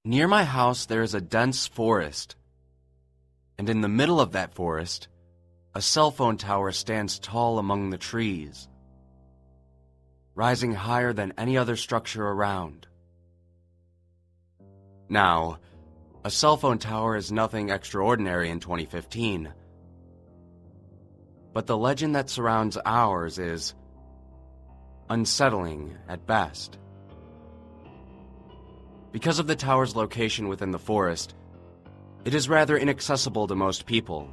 Near my house there is a dense forest, and in the middle of that forest, a cell phone tower stands tall among the trees, rising higher than any other structure around. Now, a cell phone tower is nothing extraordinary in 2015, but the legend that surrounds ours is unsettling at best. Because of the tower's location within the forest, it is rather inaccessible to most people.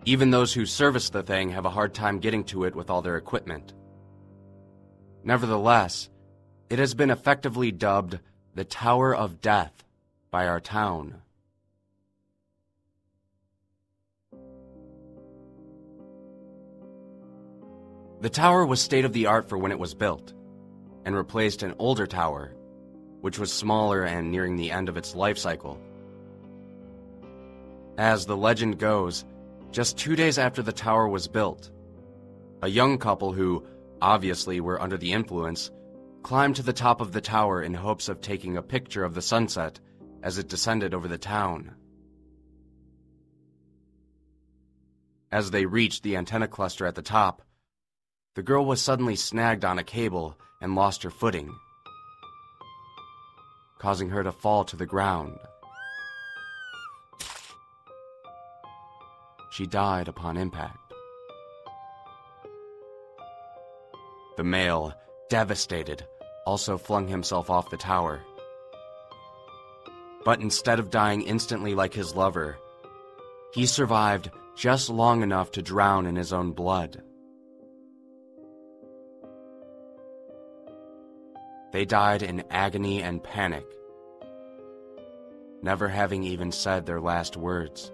Even those who service the thing have a hard time getting to it with all their equipment. Nevertheless, it has been effectively dubbed the Tower of Death by our town. The tower was state-of-the-art for when it was built, and replaced an older tower, which was smaller and nearing the end of its life cycle. As the legend goes, just 2 days after the tower was built, a young couple who, obviously, were under the influence, climbed to the top of the tower in hopes of taking a picture of the sunset as it descended over the town. As they reached the antenna cluster at the top, the girl was suddenly snagged on a cable and lost her footing, causing her to fall to the ground. She died upon impact. The male, devastated, also flung himself off the tower. But instead of dying instantly like his lover, he survived just long enough to drown in his own blood. They died in agony and panic, never having even said their last words.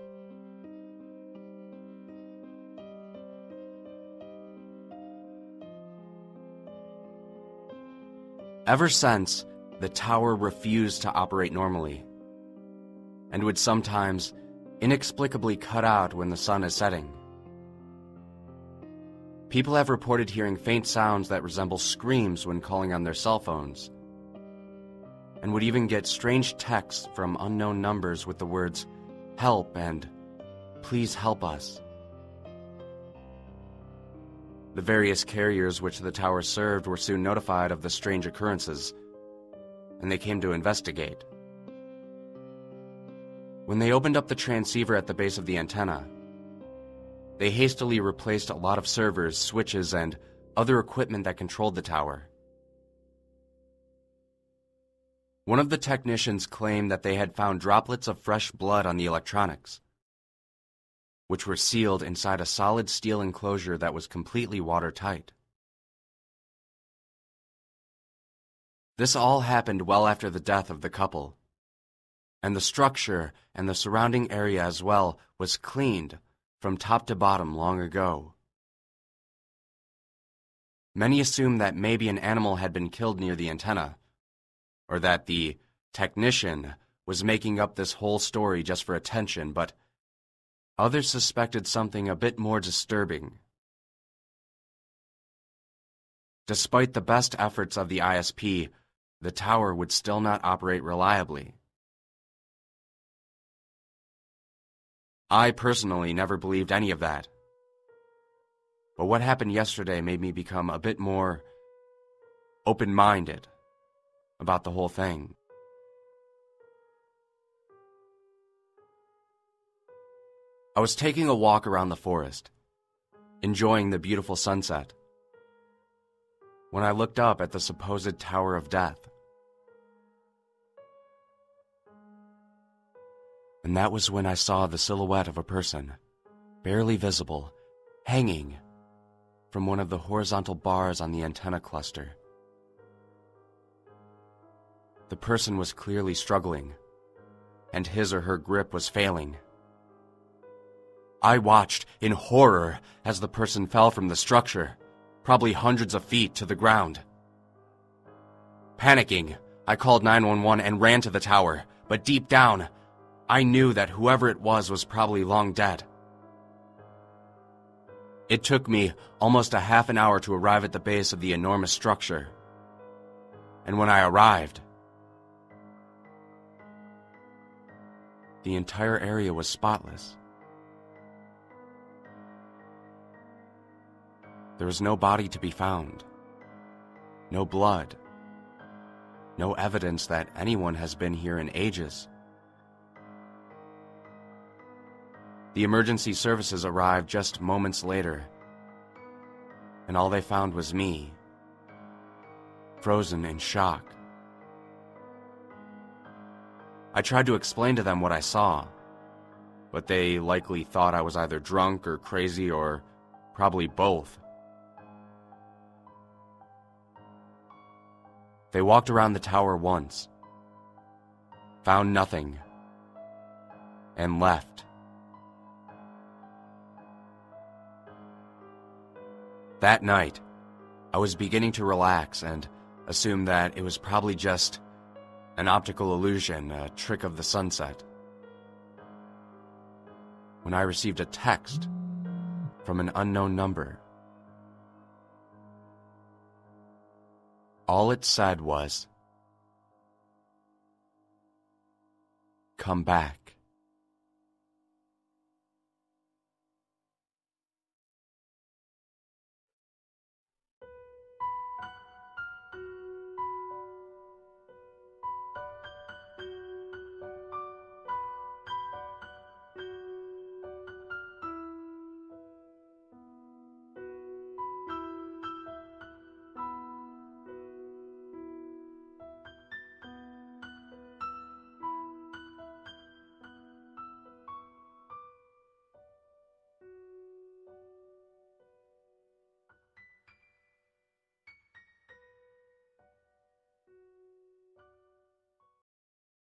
Ever since, the tower refused to operate normally, and would sometimes inexplicably cut out when the sun is setting. People have reported hearing faint sounds that resemble screams when calling on their cell phones, and would even get strange texts from unknown numbers with the words, "Help" and "Please help us." The various carriers which the tower served were soon notified of the strange occurrences, and they came to investigate. When they opened up the transceiver at the base of the antenna, they hastily replaced a lot of servers, switches, and other equipment that controlled the tower. One of the technicians claimed that they had found droplets of fresh blood on the electronics, which were sealed inside a solid steel enclosure that was completely watertight. This all happened well after the death of the couple, and the structure and the surrounding area as well was cleaned from top to bottom long ago. Many assume that maybe an animal had been killed near the antenna, or that the technician was making up this whole story just for attention, but others suspected something a bit more disturbing. Despite the best efforts of the ISP, the tower would still not operate reliably. I personally never believed any of that. But what happened yesterday made me become a bit more open-minded about the whole thing. I was taking a walk around the forest, enjoying the beautiful sunset, when I looked up at the supposed Tower of Death. And that was when I saw the silhouette of a person, barely visible, hanging from one of the horizontal bars on the antenna cluster. The person was clearly struggling, and his or her grip was failing. I watched in horror as the person fell from the structure, probably hundreds of feet to the ground. Panicking, I called 911 and ran to the tower, but deep down, I knew that whoever it was probably long dead. It took me almost a half an hour to arrive at the base of the enormous structure. And when I arrived, The entire area was spotless. There was no body to be found. No blood. No evidence that anyone has been here in ages. The emergency services arrived just moments later, and all they found was me, frozen in shock. I tried to explain to them what I saw, but they likely thought I was either drunk or crazy or probably both. They walked around the tower once, found nothing, and left. That night, I was beginning to relax and assume that it was probably just an optical illusion, a trick of the sunset, when I received a text from an unknown number. All it said was, "Come back."